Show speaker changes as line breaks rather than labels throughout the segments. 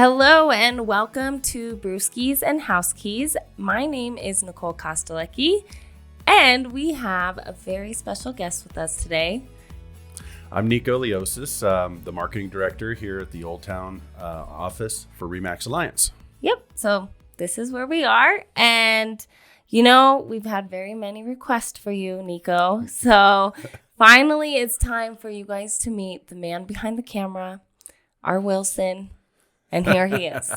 Hello and welcome to Brewskis and House Keys. My name is Nicole and we have a very special guest with us today.
I'm Nico Liosis, the marketing director here at the Old Town office for RE/MAX Alliance.
Yep, so this is where we are. And, you know, we've had very many requests for you, Nico. So finally, it's time for you guys to meet the man behind the camera, our Wilson. And here he is.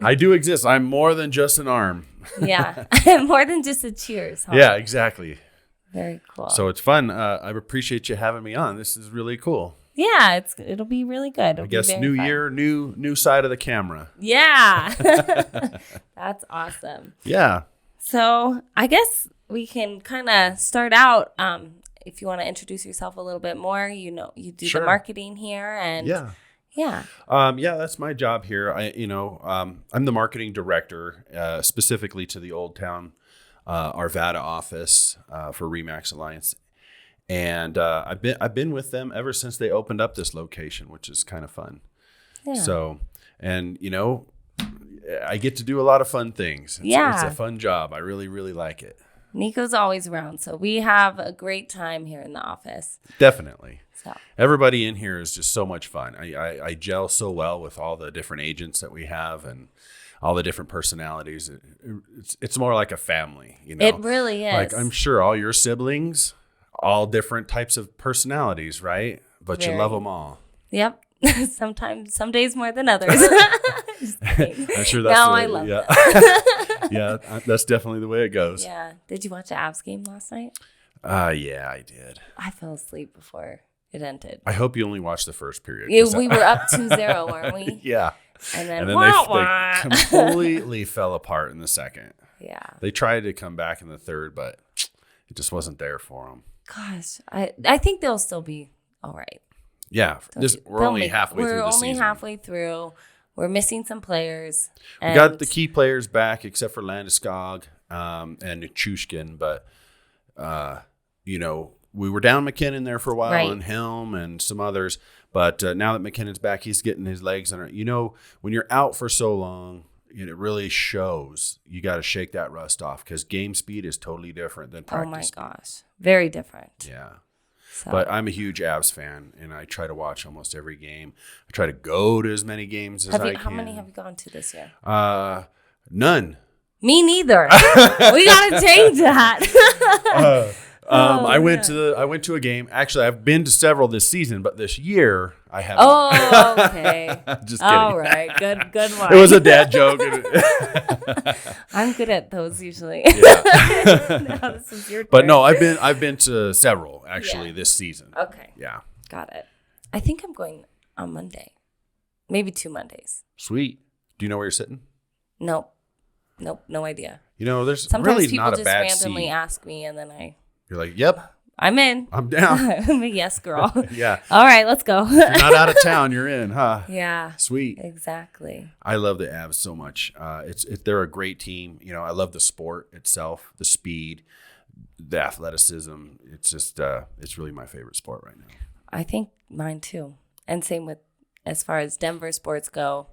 I do exist. I'm more than just an arm.
Yeah, more than just a cheers. Huh?
Yeah, exactly.
Very cool.
So it's fun. I appreciate you having me on. This is really cool.
Yeah, it'll be really good.
I guess new fun. Year, new side of the camera.
Yeah, that's awesome.
Yeah.
So I guess we can kind of start out. If you want to introduce yourself a little bit more, you do the marketing here, and yeah,
that's my job here. I'm the marketing director, specifically to the Old Town Arvada office for RE/MAX Alliance, and I've been with them ever since they opened up this location, which is kind of fun. Yeah. So, and I get to do a lot of fun things. It's a fun job. I really, really like it.
Nico's always around, so we have a great time here in the office.
Definitely.
So.
Everybody in here is just so much fun. I gel so well with all the different agents that we have and all the different personalities. It's more like a family,
It really is.
Like I'm sure all your siblings, all different types of personalities, right? But you love them all.
Yep. Sometimes, some days more than others.
I'm sure that's
I love that.
Yeah, that's definitely the way it goes.
Yeah. Did you watch the Avs game last night?
Yeah, I did.
I fell asleep before it ended.
I hope you only watched the first period.
We were up 2-0, weren't we?
Yeah.
And then
they completely fell apart in the second.
Yeah.
They tried to come back in the third, but it just wasn't there for them.
Gosh, I think they'll still be all right.
Yeah. We're only halfway through the season.
We're only halfway through. We're missing some players.
We got the key players back, except for Landeskog and Nichushkin, but we were down McKinnon there for a while, and Helm and some others. But now that McKinnon's back, he's getting his legs under. When you're out for so long, it really shows. You got to shake that rust off because game speed is totally different than practice speed.
Oh, my gosh. Very different.
Yeah. So. But I'm a huge Avs fan, and I try to watch almost every game. I try to go to as many games as I can.
How many have you gone to this year?
None.
Me neither. We got to change that.
I went to a game. Actually, I've been to several this season, but this year I haven't.
Oh, okay.
Just kidding.
All right. Good one.
It was a dad joke.
I'm good at those usually.
Yeah.
Now this is your turn.
But no, I've been to several actually this season.
Okay.
Yeah.
Got it. I think I'm going on Monday. Maybe 2 Mondays.
Sweet. Do you know where you're sitting?
Nope. No idea.
There's
sometimes
really not a bad seat.
Sometimes people just randomly ask me, and then
You're like, yep.
I'm in.
I'm down.
I'm a yes girl.
Yeah.
All right, let's go.
If you're not out of town, you're in, huh?
Yeah.
Sweet.
Exactly.
I love the Avs so much. They're a great team. I love the sport itself, the speed, the athleticism. It's just it's really my favorite sport right now.
I think mine too. And same with as far as Denver sports go.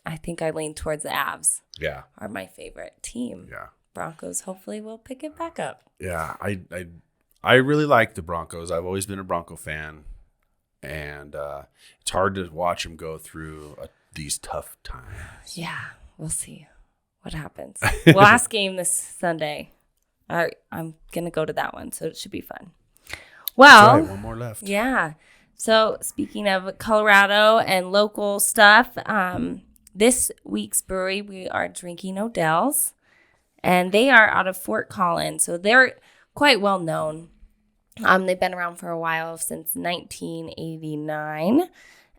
I think I lean towards the Avs.
Yeah.
Are my favorite team.
Yeah.
Broncos hopefully will pick it back up.
Yeah, I really like the Broncos. I've always been a Bronco fan, and it's hard to watch them go through these tough times.
Yeah, we'll see what happens. Last game this Sunday. I'm gonna go to that one, so it should be fun. Well,
that's right, one more left.
Yeah. So speaking of Colorado and local stuff, this week's brewery we are drinking Odell's. And they are out of Fort Collins, so they're quite well known. They've been around for a while, since 1989.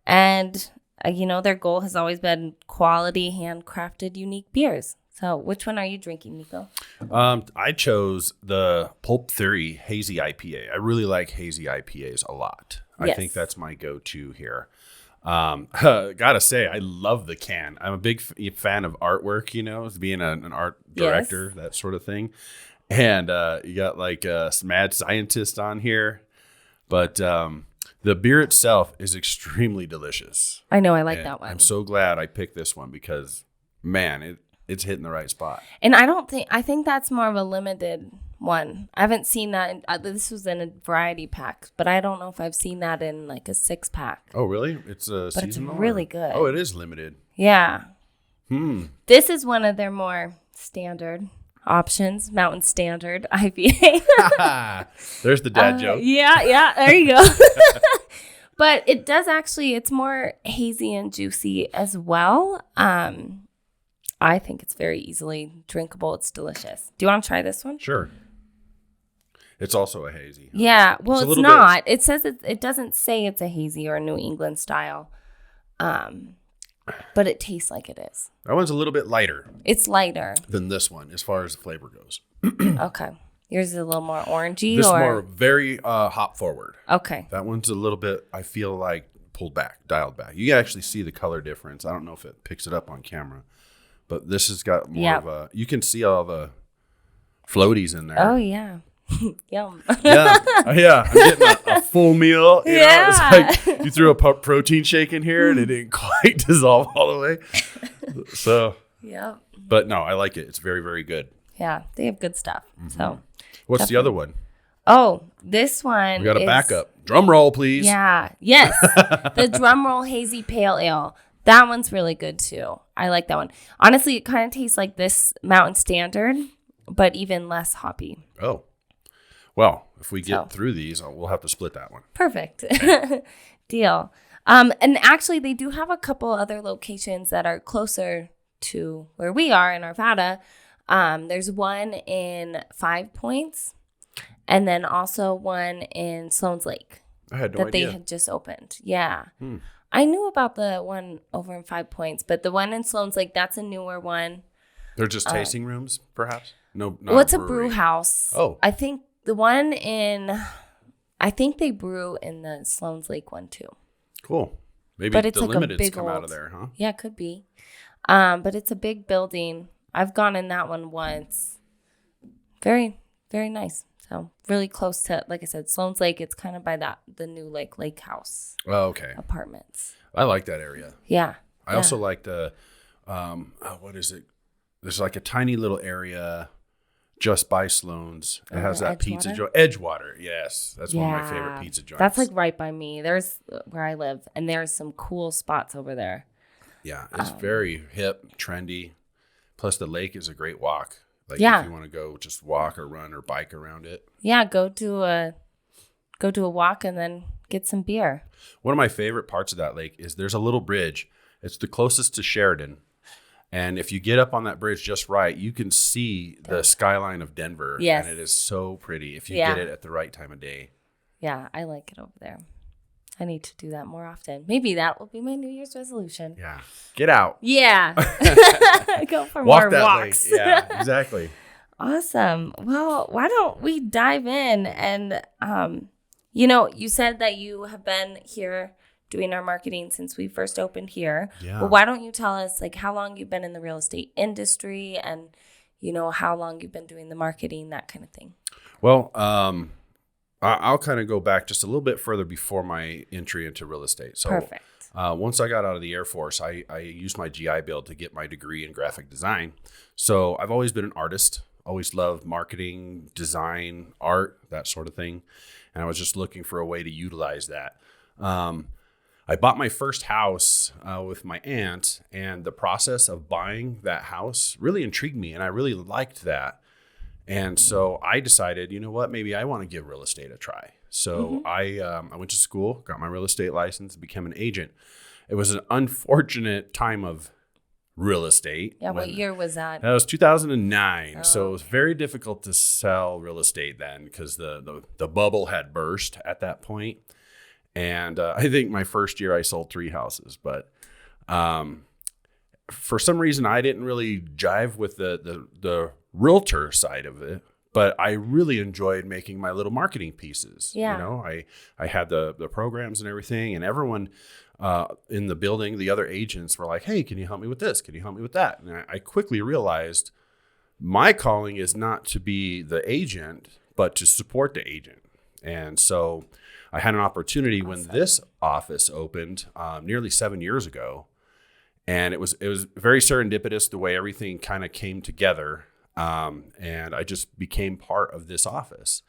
And, their goal has always been quality, handcrafted, unique beers. So which one are you drinking, Nico?
I chose the Pulp Theory Hazy IPA. I really like hazy IPAs a lot. Yes. I think that's my go-to here. Gotta say, I love the can. I'm a big fan of artwork, being an art director, that sort of thing. And you got like some mad scientist on here. But the The beer itself is extremely delicious.
I know. I like
And
that one.
I'm so glad I picked this one because, man, it's hitting the right spot.
And I think that's more of a limited one. I haven't seen that. This was in a variety pack, but I don't know if I've seen that in like a 6-pack.
Oh, really? It's a
But
seasonal?
it's really good.
Oh, it is limited.
Yeah. This is one of their more standard options, Mountain Standard IPA.
There's the dad joke.
Yeah, there you go. But it does actually, it's more hazy and juicy as well. I think it's very easily drinkable. It's delicious. Do you want to try this one?
Sure. It's also a hazy.
Yeah. Well, it's
little
not. It says it doesn't say it's a hazy or a New England style. But it tastes like it is.
That one's a little bit lighter
It's lighter.
than this one as far as the flavor goes.
Okay. Yours is a little more orangey
This
or
more very hop forward.
okay.
That one's a little bit, I feel like, pulled back, dialed back. You can actually see the color difference. I don't know if it picks it up on camera, but this has got more of a, you can see all the floaties in there.
Oh yeah. Yum.
Yeah. I'm getting a full meal. You know, it's like you threw a protein shake in here and it didn't quite dissolve all the way. So,
Yeah.
but no, I like it. It's very, very good.
Yeah. They have good stuff. So
What's the other one?
oh, this one
We got a
is-
backup. Drum roll, please.
Yeah. Yes. The Drumroll Hazy Pale Ale. That one's really good too. I like that one. Honestly, it kind of tastes like this Mountain Standard, but even less hoppy.
Oh. Well, if we get through these, we'll have to split that one.
Perfect. Deal. And actually, they do have a couple other locations that are closer to where we are in Arvada. There's one in 5 Points, and then also one in Sloan's Lake
I had no
that
idea.
they had just opened. Yeah. I knew about the one over in 5 Points, but the one in Sloan's Lake, that's a newer one.
They're just tasting rooms, perhaps? No, not
Well, it's a
brewery.
brew house.
Oh.
I think the one I think they brew in the Sloan's Lake one too.
Cool. Maybe
But it's
the
like a
limiteds
big
come out
old-
of there, huh?
Yeah, could be. But it's a big building. I've gone in that one once. Very, very nice. So really close to, like I said, Sloan's Lake. It's kind of by the new lake house
Oh, okay.
apartments.
I like that area.
Yeah.
I also like the, what is it? There's like a tiny little area just by Sloan's. It has that pizza
Edgewater?
joint. Edgewater, yes. That's one of my favorite pizza joints.
That's like right by me. There's where I live, and there's some cool spots over there.
Yeah, it's very hip, trendy. Plus the lake is a great walk. Like
Yeah.
if you want to go just walk or run or bike around it.
Yeah, go do a walk and then get some beer.
One of my favorite parts of that lake is there's a little bridge. It's the closest to Sheridan. And if you get up on that bridge just right, you can see the skyline of Denver.
Yes.
And it is so pretty if you
Yeah.
get it at the right time of day.
Yeah, I like it over there. I need to do that more often. Maybe that will be my New Year's resolution.
Yeah. Get out.
Yeah. Go for
Walk
more
that
walks.
lake. Yeah, exactly.
Awesome. Well, why don't we dive in? And, you said that you have been here doing our marketing since we first opened here.
Yeah.
Well, why don't you tell us like how long you've been in the real estate industry and, how long you've been doing the marketing, that kind of thing.
Well, I'll kind of go back just a little bit further before my entry into real estate. So
Perfect.
Once I got out of the Air Force, I used my GI Bill to get my degree in graphic design. So I've always been an artist, always loved marketing, design, art, that sort of thing. And I was just looking for a way to utilize that. I bought my first house with my aunt, and the process of buying that house really intrigued me, and I really liked that. And so I decided, you know what, maybe I want to give real estate a try. So I went to school, got my real estate license, became an agent. It was an unfortunate time of real estate.
Yeah. What year was that?
That was 2009. So it was very difficult to sell real estate then because the bubble had burst at that point. And I think my first year I sold 3 houses, but for some reason I didn't really jive with the realtor side of it. But I really enjoyed making my little marketing pieces.
Yeah.
I had the programs and everything, and everyone in the building, the other agents were like, "Hey, can you help me with this? Can you help me with that?" And I quickly realized my calling is not to be the agent, but to support the agent. And so I had an opportunity when this office opened nearly 7 years ago, and it was very serendipitous the way everything kind of came together, and I just became part of this office,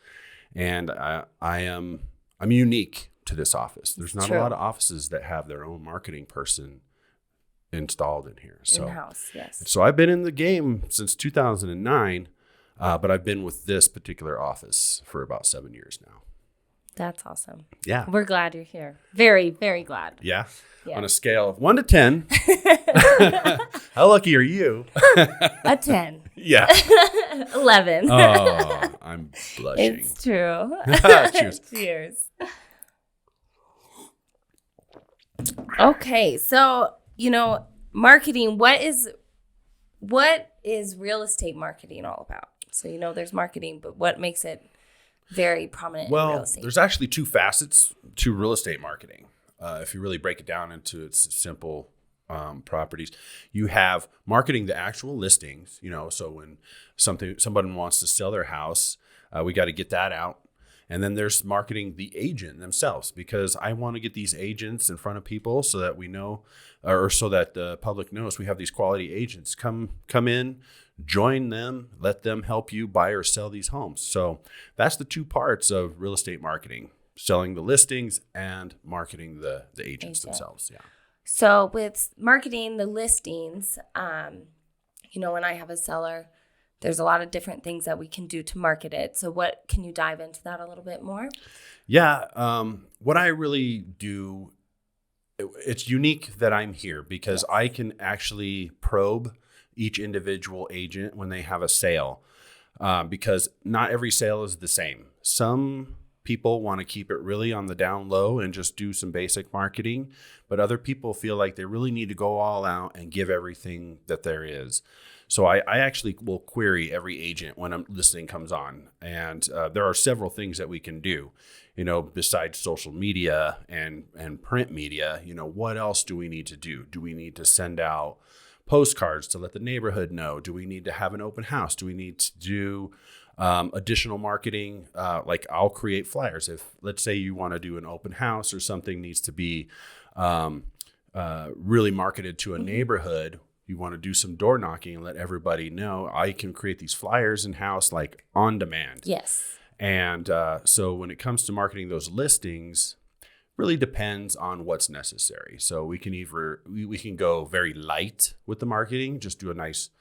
and I'm unique to this office. There's not a lot of offices that have their own marketing person installed in here. So
in-house, yes.
So I've been in the game since 2009, but I've been with this particular office for about 7 years now.
That's awesome.
Yeah.
We're glad you're here. Very, very glad.
Yeah. On a scale of 1 to 10, how lucky are you?
A 10.
Yeah.
11.
Oh, I'm blushing.
It's true.
Cheers.
Cheers. Okay, so marketing. What is real estate marketing all about? So there's marketing, but what makes it very prominent in real estate?
There's actually two facets to real estate marketing. If you really break it down into its simple properties, you have marketing the actual listings. So when somebody wants to sell their house, we got to get that out. And then there's marketing the agent themselves, because I want to get these agents in front of people so that we know, or so that the public knows we have these quality agents. Come in, join them, let them help you buy or sell these homes. So that's the two parts of real estate marketing: selling the listings and marketing the agents themselves. Yeah.
So with marketing the listings, when I have a seller, there's a lot of different things that we can do to market it. So can you dive into that a little bit more?
Yeah. What I really do, it's unique that I'm here because I can actually probe each individual agent when they have a sale, because not every sale is the same. Some people want to keep it really on the down low and just do some basic marketing, but other people feel like they really need to go all out and give everything that there is. So I actually will query every agent when a listing comes on. And there are several things that we can do, besides social media and print media. What else do we need to do? Do we need to send out postcards to let the neighborhood know? Do we need to have an open house? Do we need to do additional marketing? Like I'll create flyers. If, let's say, you want to do an open house or something needs to be really marketed to a neighborhood, you want to do some door knocking and let everybody know, I can create these flyers in-house, like on demand.
Yes.
And so when it comes to marketing those listings, really depends on what's necessary. So we can we can go very light with the marketing, just do a nice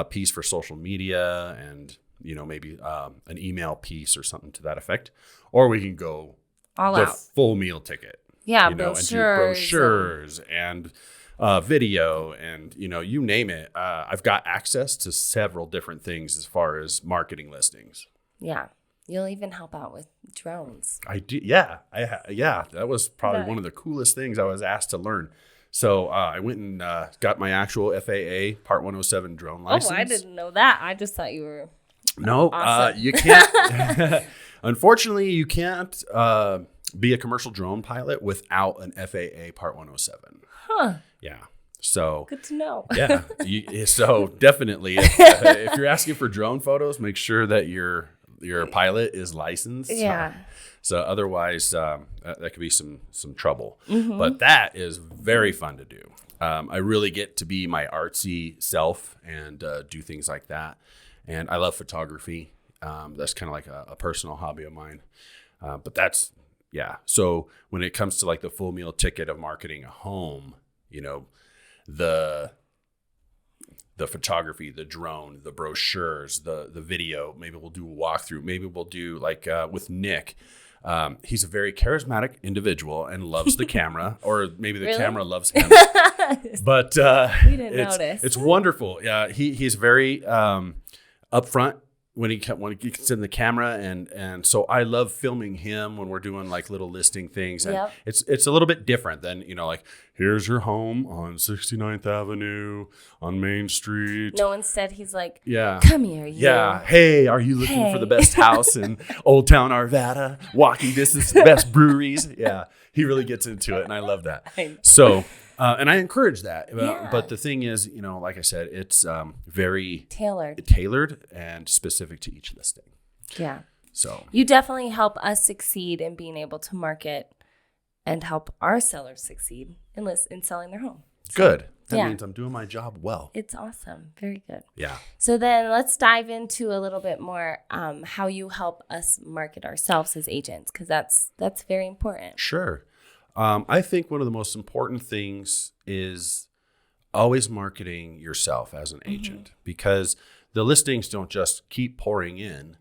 piece for social media and maybe an email piece or something to that effect. Or we can go
all
the
out.
Full meal ticket.
Yeah,
and do brochures and video and, you name it. I've got access to several different things as far as marketing listings.
Yeah. You'll even help out with drones.
I do. Yeah. That was probably one of the coolest things I was asked to learn. So I went and got my actual FAA Part 107 drone license.
Oh, I didn't know that. I just thought you were
awesome. You can't. Unfortunately, you can't be a commercial drone pilot without an FAA Part 107.
Huh.
Yeah. So
good to know.
Yeah. So definitely, if you're asking for drone photos, make sure that your pilot is licensed.
Yeah.
So otherwise, that could be some trouble.
Mm-hmm.
But that is very fun to do. I really get to be my artsy self and do things like that. And I love photography. That's kind of like a personal hobby of mine. But that's, yeah. So when it comes to like the full meal ticket of marketing a home, the photography, the drone, the brochures, the video, maybe we'll do a walkthrough. Maybe we'll do like with Nick. He's a very charismatic individual and loves the camera, or maybe the camera loves him. But
we didn't notice.
It's wonderful. Yeah, he's very upfront when he gets in the camera, and so I love filming him when we're doing like little listing things. And it's a little bit different than like, here's your home on 69th Avenue on Main Street.
No, instead he's like,
yeah,
come here, you.
Yeah, hey, are you looking for the best house in Old Town Arvada? Walking distance to the best breweries. Yeah, he really gets into it, and I love that. So. And I encourage that.
Yeah.
But the thing is, like I said, it's very
tailored
and specific to each listing.
Yeah.
So
you definitely help us succeed in being able to market and help our sellers succeed in selling their home. So,
good. That means I'm doing my job well.
It's awesome. Very good.
Yeah.
So then let's dive into a little bit more how you help us market ourselves as agents, because that's very important.
Sure. I think one of the most important things is always marketing yourself as an agent, because the listings don't just keep pouring in.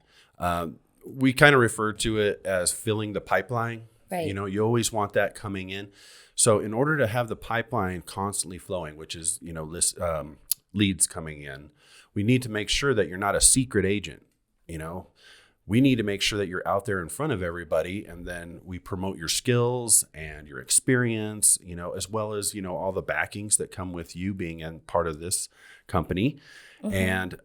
We kind of refer to it as filling the pipeline.
Right.
You always want that coming in. So in order to have the pipeline constantly flowing, which is, leads coming in, we need to make sure that you're not a secret agent. We need to make sure that you're out there in front of everybody, and then we promote your skills and your experience, as well as, all the backings that come with you being in part of this company. And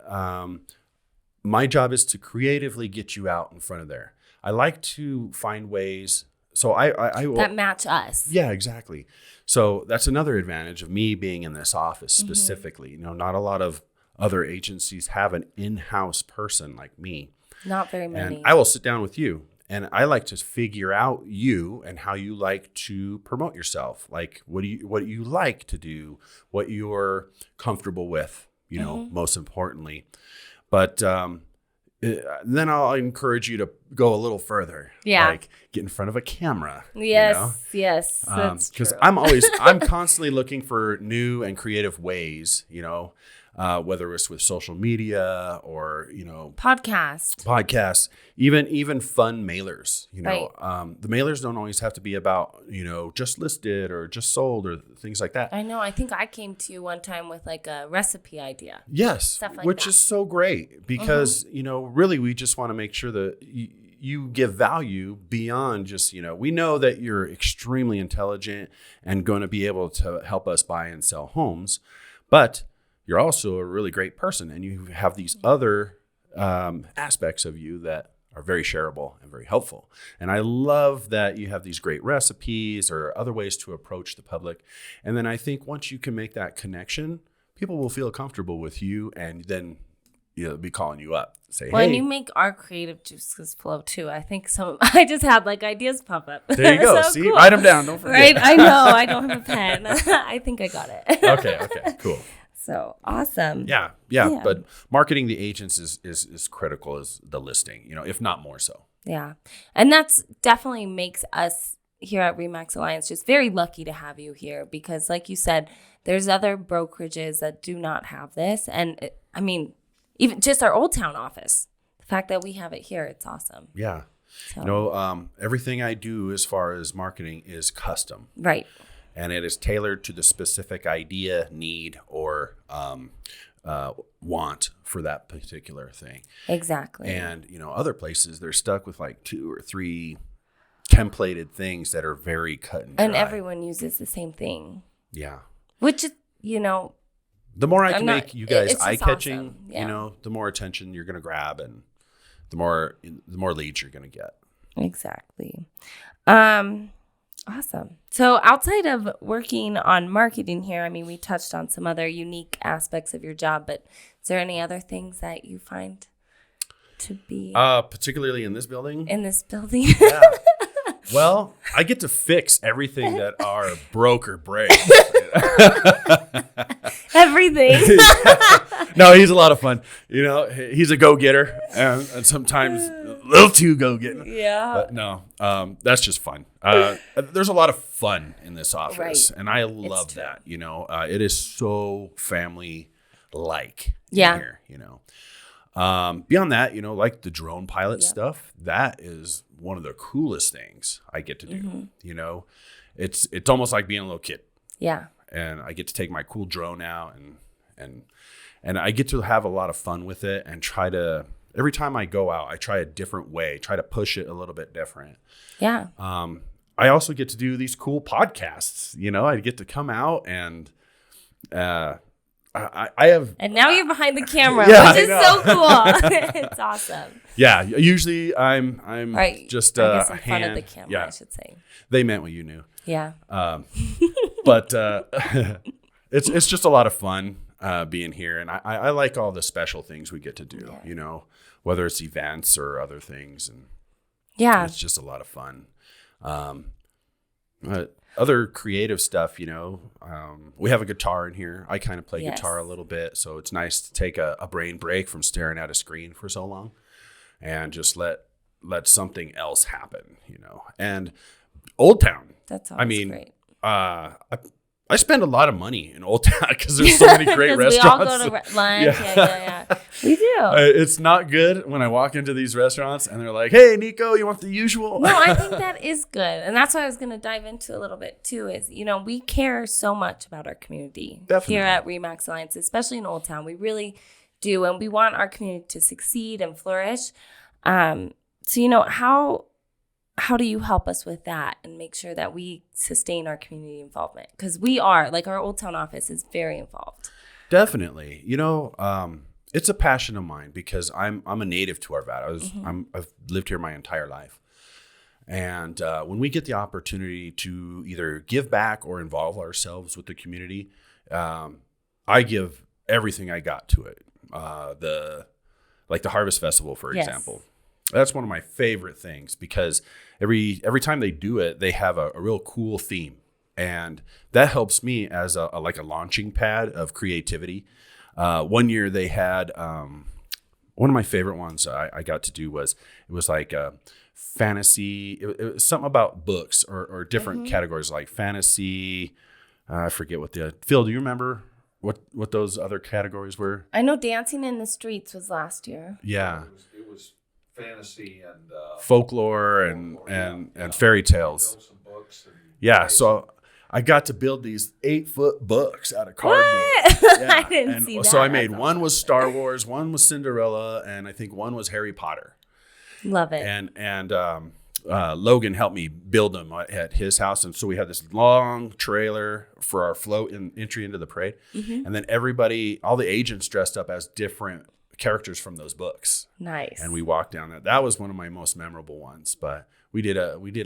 my job is to creatively get you out in front of there. I like to find ways. So I
that match us.
Yeah, exactly. So that's another advantage of me being in this office specifically. Not a lot of other agencies have an in-house person like me.
Not very many.
And I will sit down with you, and I like to figure out you and how you like to promote yourself. Like, what do you like to do? What you're comfortable with, most importantly. But then I'll encourage you to go a little further.
Yeah.
Like get in front of a camera.
Yes. Yes. That's
because
true.
I'm constantly looking for new and creative ways, whether it's with social media or, podcasts, even fun mailers,
Right.
The mailers don't always have to be about, just listed or just sold or things like that.
I know. I think I came to you one time with like a recipe idea.
Yes.
Stuff like
which
that.
is so great because, really we just want to make sure that you give value beyond just, we know that you're extremely intelligent and going to be able to help us buy and sell homes, but you're also a really great person, and you have these other aspects of you that are very shareable and very helpful. And I love that you have these great recipes or other ways to approach the public. And then I think once you can make that connection, people will feel comfortable with you, and then be calling you up, say,
Well,
hey.
and you make our creative juices flow too. I think I just had like ideas pop up.
There you go.
So
See,
cool.
write them down. Don't forget.
Right? I know. I don't have a pen. I think I got it.
Okay, cool.
So awesome.
Yeah. But marketing the agents is critical as the listing, if not more so.
Yeah. And that's definitely makes us here at Remax Alliance just very lucky to have you here, because like you said, there's other brokerages that do not have this. And even just our Old Town office, the fact that we have it here, it's awesome.
Yeah.
So.
Everything I do as far as marketing is custom.
Right.
And it is tailored to the specific idea, need, or want for that particular thing.
Exactly.
And, other places, they're stuck with like 2 or 3 templated things that are very cut and dry.
And everyone uses the same thing.
Yeah.
Which is,
the more I can make you guys
it's just
eye-catching,
awesome. Yeah.
the more attention you're going to grab, and the more leads you're going to get.
Exactly. Awesome. So outside of working on marketing here, we touched on some other unique aspects of your job, but is there any other things that you find to be
particularly in this building?
in this building?
Yeah. Well, I get to fix everything that our broker breaks.
Everything.
No, he's a lot of fun. He's a go-getter, and sometimes a little too go-getting.
Yeah.
But no, that's just fun. There's a lot of fun in this office,
Right.
and I love that. It is so family-like.
Yeah.
In here, beyond that, like the drone pilot stuff, that is one of the coolest things I get to do. It's almost like being a little kid.
Yeah.
And I get to take my cool drone out and I get to have a lot of fun with it, and every time I go out, I try a different way, try to push it a little bit different.
Yeah.
I also get to do these cool podcasts. I get to come out and I have.
And now you're behind the camera,
Yeah,
which is so cool. It's awesome.
Yeah. Usually I'm
Right.
just
I guess
a
in front of
hand.
the camera,
Yeah.
I should say.
They meant what you knew.
Yeah.
But it's just a lot of fun. being here. And I like all the special things we get to do, you know, whether it's events or other things. And it's just a lot of fun. Other creative stuff, you know, we have a guitar in here. I kind of play guitar a little bit. So it's nice to take a brain break from staring at a screen for so long and just let something else happen, you know. And Old Town.
That's always great.
I spend a lot of money in Old Town because there's so many great restaurants.
We all go to lunch. Yeah. We do.
It's not good when I walk into these restaurants and they're like, "Hey, Nico, you want the usual?"
No, I think that is good. And that's what I was going to dive into a little bit too is, you know, we care so much about our community here at RE/MAX Alliance, especially in Old Town. We really do. And we want our community to succeed and flourish. So, you know, how do you help us with that and make sure that we sustain our community involvement? Because we are, like, our Old Town office is very involved.
Definitely. You know, it's a passion of mine because I'm a native to Arvada. I've lived here my entire life. And when we get the opportunity to either give back or involve ourselves with the community, I give everything I got to it. The Harvest Festival, for example. That's one of my favorite things because every time they do it, they have a real cool theme. And that helps me as a launching pad of creativity. One year they had, one of my favorite ones I got to do was like fantasy. It was something about books or different categories like fantasy. I forget what Phil, do you remember what those other categories were?
I know Dancing in the Streets was last year.
Yeah.
It was fantasy and
folklore and fairy tales. So I got to build these 8-foot books out of cardboard.
I didn't see that.
So I made one was Star Wars, one was Cinderella, and I think one was Harry Potter.
Love it.
And Logan helped me build them at his house, and so we had this long trailer for our float and entry into the parade, and then all the agents dressed up as different characters from those books.
Nice.
And we walked down that. That was one of my most memorable ones. But we did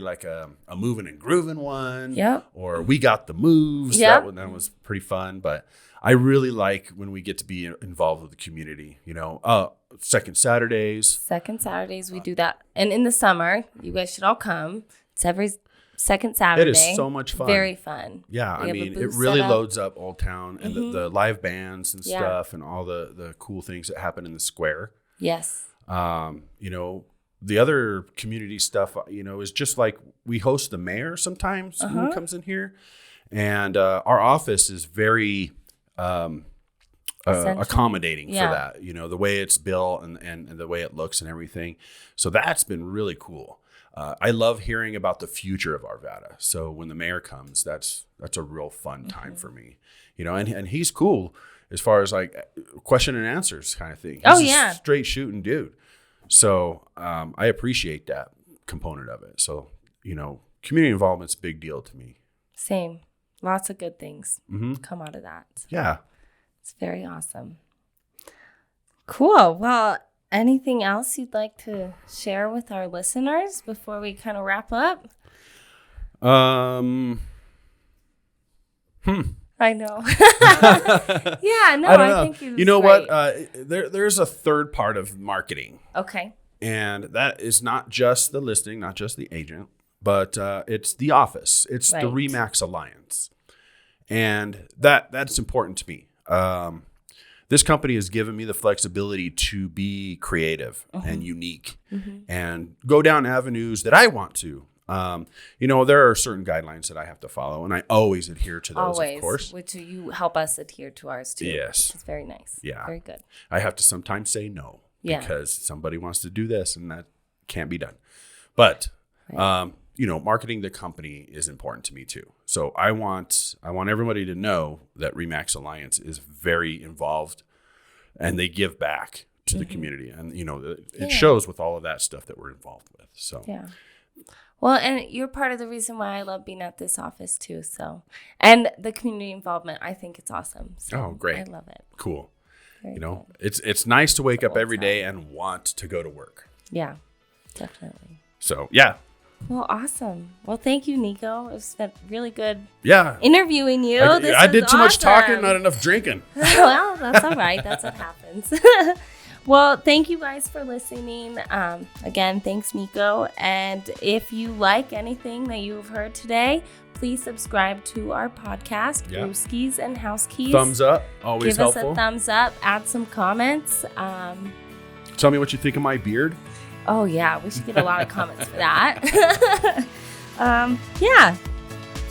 like a moving and grooving one.
Yep.
Or we got the moves.
Yep.
That was pretty fun. But I really like when we get to be involved with the community. You know, Second Saturdays.
We do that. And in the summer, you guys should all come. It's every second Saturday.
It is so much fun.
Very fun.
Yeah, I mean, it really loads up Old Town and the live bands and stuff and all the cool things that happen in the square.
Yes.
You know, the other community stuff, you know, is just like we host the mayor sometimes who comes in here. And our office is very accommodating for that. You know, the way it's built and the way it looks and everything. So that's been really cool. I love hearing about the future of Arvada. So when the mayor comes, that's a real fun time for me, you know, and he's cool as far as like question and answers kind of thing. He's a straight shooting dude. So I appreciate that component of it. So, you know, community involvement's a big deal to me.
Same. Lots of good things come out of that. So
yeah.
It's very awesome. Cool. Well, anything else you'd like to share with our listeners before we kind of wrap up?
I
know. Yeah, no, I think
you know great. What? There's a third part of marketing.
Okay.
And that is not just the listing, not just the agent, but it's the office. It's the RE/MAX Alliance. And that's important to me. This company has given me the flexibility to be creative and unique and go down avenues that I want to. You know, there are certain guidelines that I have to follow, and I always adhere to those, of course.
Which you help us adhere to ours, too.
Yes.
Which is very nice.
Yeah.
Very good.
I have to sometimes say no because somebody wants to do this, and that can't be done. But, you know, marketing the company is important to me, too. So I want everybody to know that RE/MAX Alliance is very involved, and they give back to the community. And, you know, it shows with all of that stuff that we're involved with. So,
yeah. Well, and you're part of the reason why I love being at this office, too. So, and the community involvement, I think it's awesome. So
oh, great.
I love it.
Cool.
Very
you know,
good.
it's nice to wake up every day and want to go to work.
Yeah, definitely.
So, yeah.
Well, awesome. Well, thank you, Nico. It's been really good
Yeah.
interviewing you.
I did too much talking,
awesome.
not enough drinking.
Well, that's all right. That's what happens. Well, thank you guys for listening. Again, thanks, Nico. And if you like anything that you've heard today, please subscribe to our podcast,
Yeah.
Brewskis and House Keys.
Thumbs up, always
Give
helpful.
us a thumbs up. Add some comments.
Tell me what you think of my beard.
Oh, yeah. We should get a lot of comments for that. Yeah.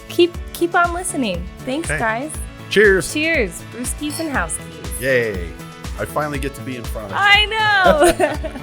Keep on listening. Thanks,
Okay.
guys.
Cheers.
Cheers. Brewskis and House Keys.
Yay. I finally get to be in front of
I know.